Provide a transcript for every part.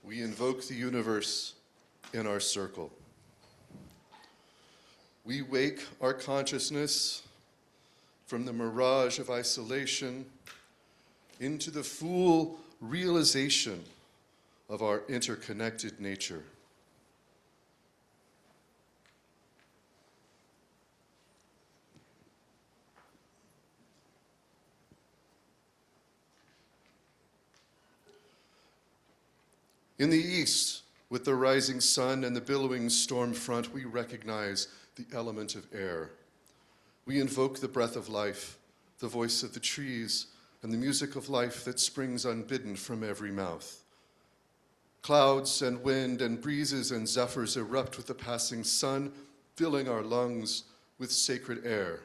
We invoke the universe in our circle. We wake our consciousness from the mirage of isolation into the full realization of our interconnected nature. In the east, with the rising sun and the billowing storm front, we recognize the element of air. We invoke the breath of life, the voice of the trees, and the music of life that springs unbidden from every mouth. Clouds and wind and breezes and zephyrs erupt with the passing sun, filling our lungs with sacred air.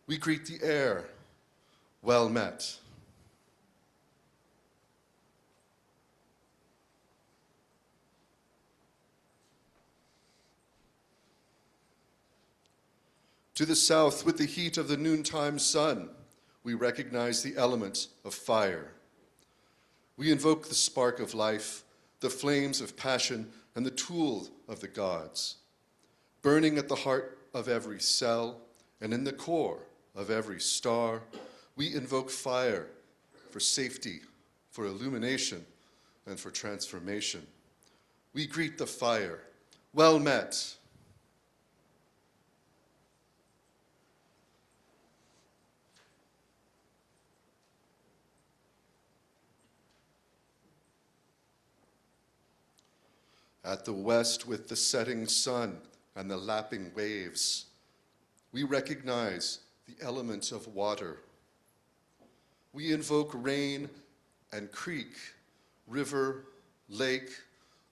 We greet the air, well met. To the south, with the heat of the noontime sun, we recognize the element of fire. We invoke the spark of life, the flames of passion, and the tool of the gods. Burning at the heart of every cell and in the core of every star, we invoke fire for safety, for illumination, and for transformation. We greet the fire, well met. At the west, with the setting sun and the lapping waves, we recognize the element of water. We invoke rain and creek, river, lake,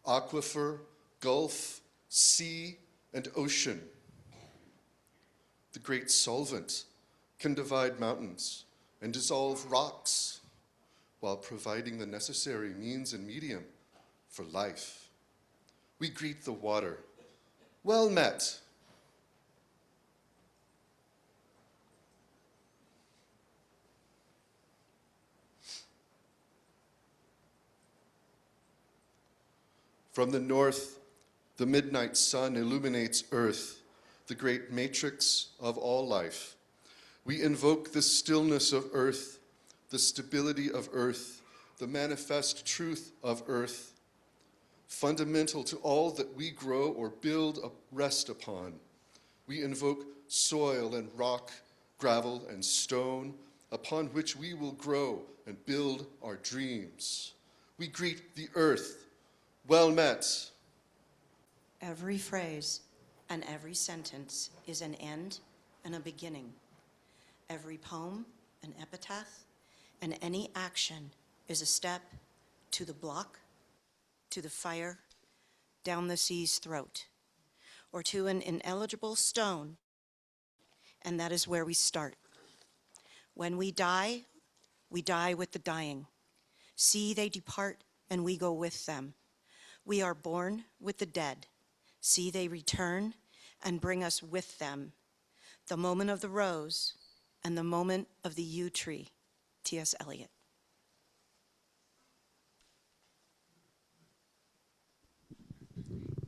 aquifer, gulf, sea, and ocean. The great solvent can divide mountains and dissolve rocks while providing the necessary means and medium for life. We greet the water, well met. From the north, the midnight sun illuminates earth, the great matrix of all life. We invoke the stillness of earth, the stability of earth, the manifest truth of earth, fundamental to all that we grow or build a rest upon. We invoke soil and rock, gravel and stone, upon which we will grow and build our dreams. We greet the earth, well met. Every phrase and every sentence is an end and a beginning. Every poem, an epitaph, and any action is a step to the block, to the fire, down the sea's throat, or to an ineligible stone, and that is where we start. When we die with the dying. See, they depart, and we go with them. We are born with the dead. See, they return and bring us with them. The moment of the rose and the moment of the yew tree. T.S. Eliot.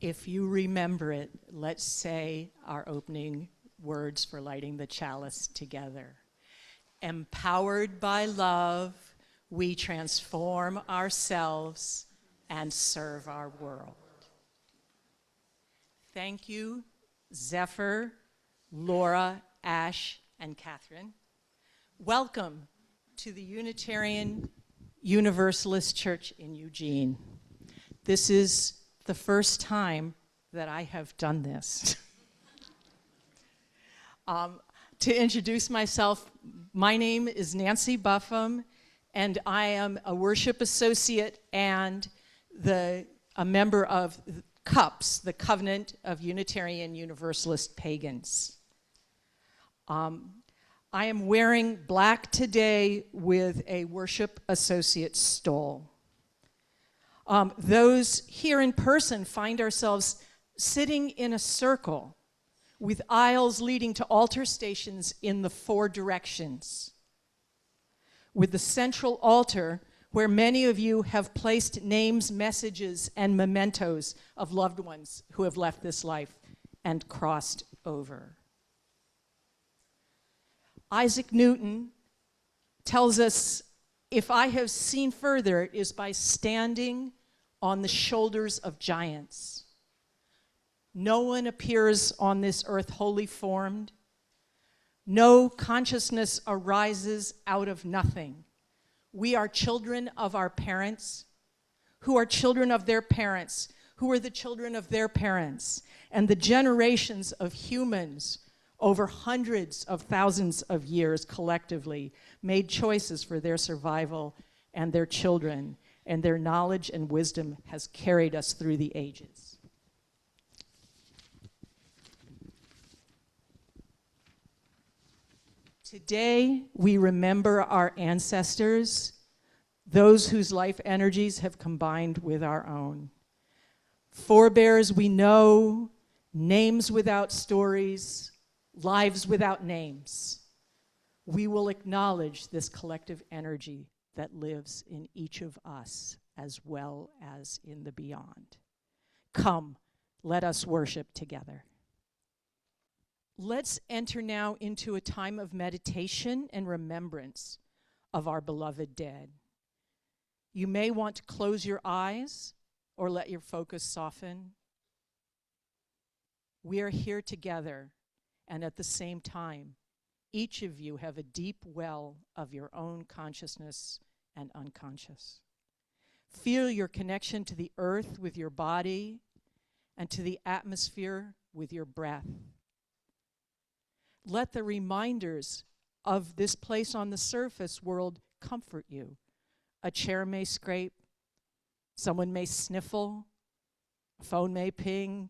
If you remember it, let's say our opening words for lighting the chalice together. Empowered by love, we transform ourselves and serve our world. Thank you, Zephyr, Laura, Ash, and Catherine. Welcome to the Unitarian Universalist Church in Eugene. This is the first time that I have done this. To introduce myself, my name is Nancy Buffum, and I am a worship associate and a member of CUPS, the Covenant of Unitarian Universalist Pagans. I am wearing black today with a worship associate stole. Those here in person find ourselves sitting in a circle with aisles leading to altar stations in the 4 directions. With the central altar, where many of you have placed names, messages, and mementos of loved ones who have left this life and crossed over. Isaac Newton tells us, if I have seen further, it is by standing on the shoulders of giants. No one appears on this earth wholly formed. No consciousness arises out of nothing. We are children of our parents, who are children of their parents, who are the children of their parents, and the generations of humans over hundreds of thousands of years collectively made choices for their survival and their children, and their knowledge and wisdom has carried us through the ages. Today, we remember our ancestors, those whose life energies have combined with our own. Forebears we know, names without stories, lives without names. We will acknowledge this collective energy that lives in each of us as well as in the beyond. Come, let us worship together. Let's enter now into a time of meditation and remembrance of our beloved dead. You may want to close your eyes or let your focus soften. We are here together, and at the same time, each of you have a deep well of your own consciousness and unconscious. Feel your connection to the earth with your body and to the atmosphere with your breath. Let the reminders of this place on the surface world comfort you. A chair may scrape, someone may sniffle, a phone may ping,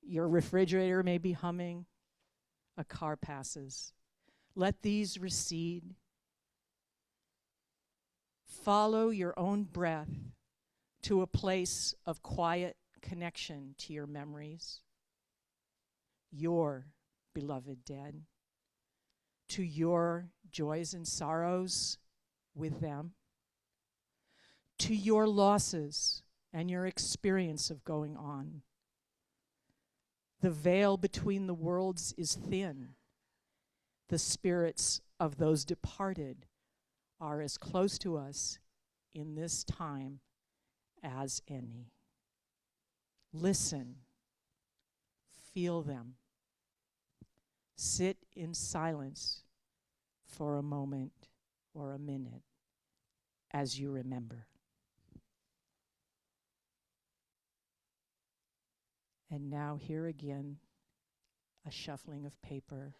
your refrigerator may be humming, a car passes. Let these recede. Follow your own breath to a place of quiet connection to your memories, your beloved dead, to your joys and sorrows with them, to your losses and your experience of going on. The veil between the worlds is thin. The spirits of those departed are as close to us in this time as any. Listen, feel them. Sit in silence for a moment or a minute as you remember. And now here again, a shuffling of paper,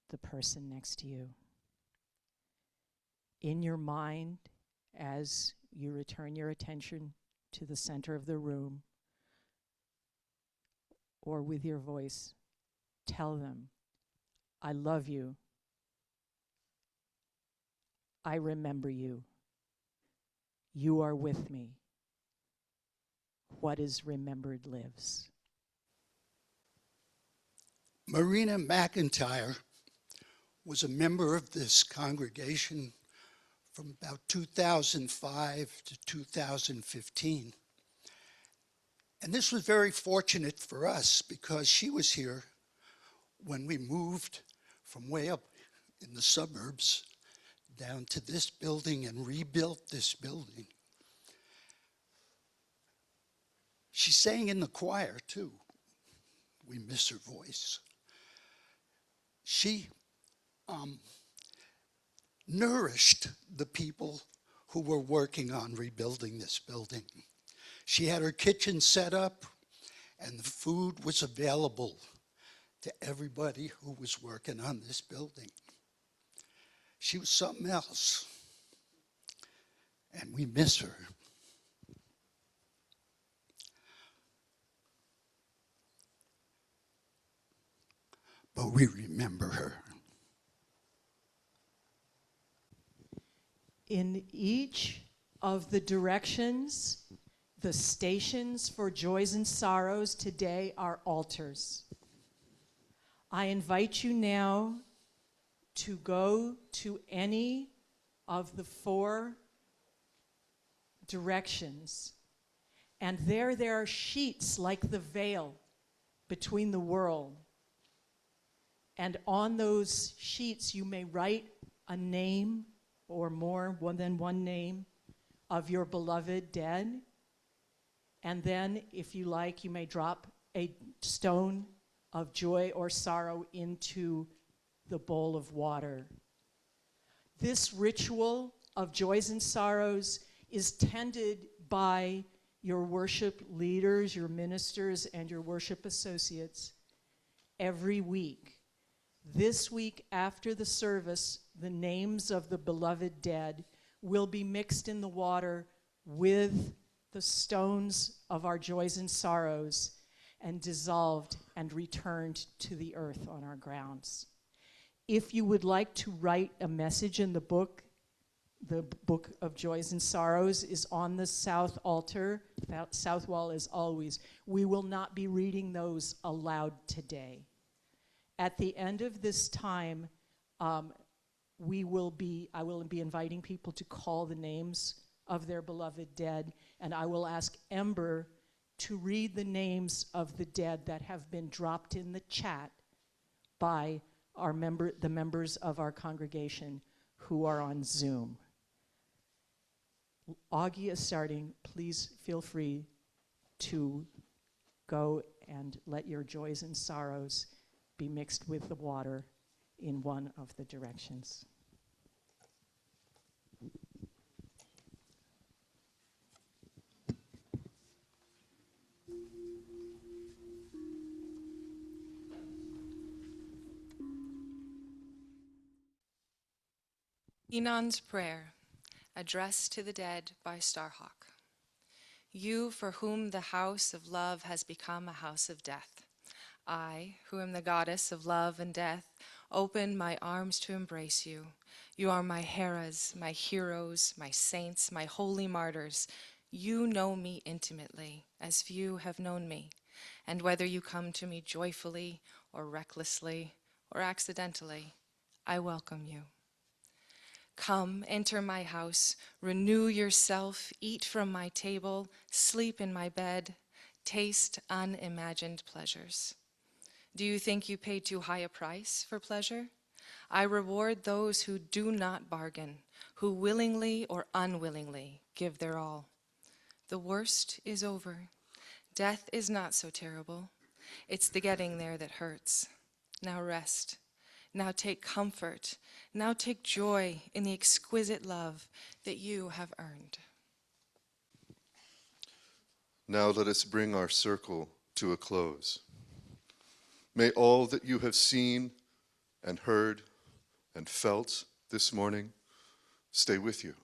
the person next to you. In your mind, as you return your attention to the center of the room, or with your voice, tell them, I love you. I remember you. You are with me. What is remembered lives. Marina McIntyre was a member of this congregation from about 2005 to 2015. And this was very fortunate for us because she was here when we moved from way up in the suburbs down to this building and rebuilt this building. She sang in the choir too. We miss her voice. She nourished the people who were working on rebuilding this building. She had her kitchen set up and the food was available to everybody who was working on this building. She was something else, and we miss her. But we remember her. In each of the directions, the stations for joys and sorrows today are altars. I invite you now to go to any of the 4 directions. And there are sheets like the veil between the world. And on those sheets, you may write a name or more than one name of your beloved dead. And then, if you like, you may drop a stone of joy or sorrow into the bowl of water. This ritual of joys and sorrows is tended by your worship leaders, your ministers, and your worship associates every week. This week after the service, the names of the beloved dead will be mixed in the water with the stones of our joys and sorrows and dissolved and returned to the earth on our grounds. If you would like to write a message in the book of Joys and Sorrows is on the south altar, south wall as always. We will not be reading those aloud today. At the end of this time, I will be inviting people to call the names of their beloved dead, and I will ask Ember to read the names of the dead that have been dropped in the chat by the members of our congregation who are on Zoom. Augie is starting. Please feel free to go and let your joys and sorrows be mixed with the water in one of the directions. Enon's Prayer, addressed to the dead by Starhawk. You for whom the house of love has become a house of death. I, who am the goddess of love and death, open my arms to embrace you. You are my Heras, my heroes, my saints, my holy martyrs. You know me intimately, as few have known me. And whether you come to me joyfully or recklessly or accidentally, I welcome you. Come, enter my house, renew yourself, eat from my table, sleep in my bed, taste unimagined pleasures. Do you think you pay too high a price for pleasure? I reward those who do not bargain, who willingly or unwillingly give their all. The worst is over. Death is not so terrible. It's the getting there that hurts. Now rest. Now take comfort. Now take joy in the exquisite love that you have earned. Now let us bring our circle to a close. May all that you have seen and heard and felt this morning stay with you.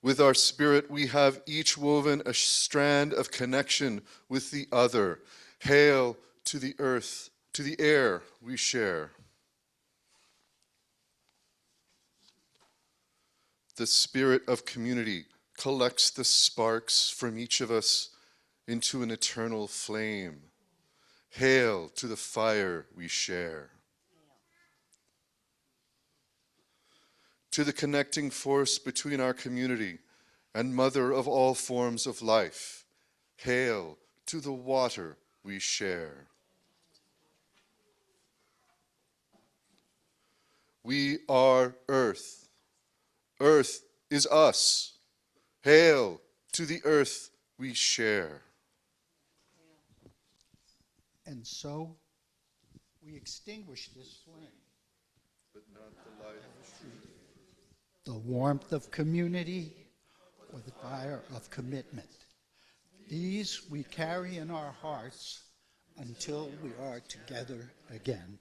With our spirit, we have each woven a strand of connection with the other. Hail to the earth, to the air we share. The spirit of community collects the sparks from each of us into an eternal flame. Hail to the fire we share. To the connecting force between our community and mother of all forms of life. Hail to the water we share. We are earth. Earth is us. Hail to the earth we share. And so we extinguish this flame. But not the light of truth. The warmth of community or the fire of commitment. These we carry in our hearts until we are together again.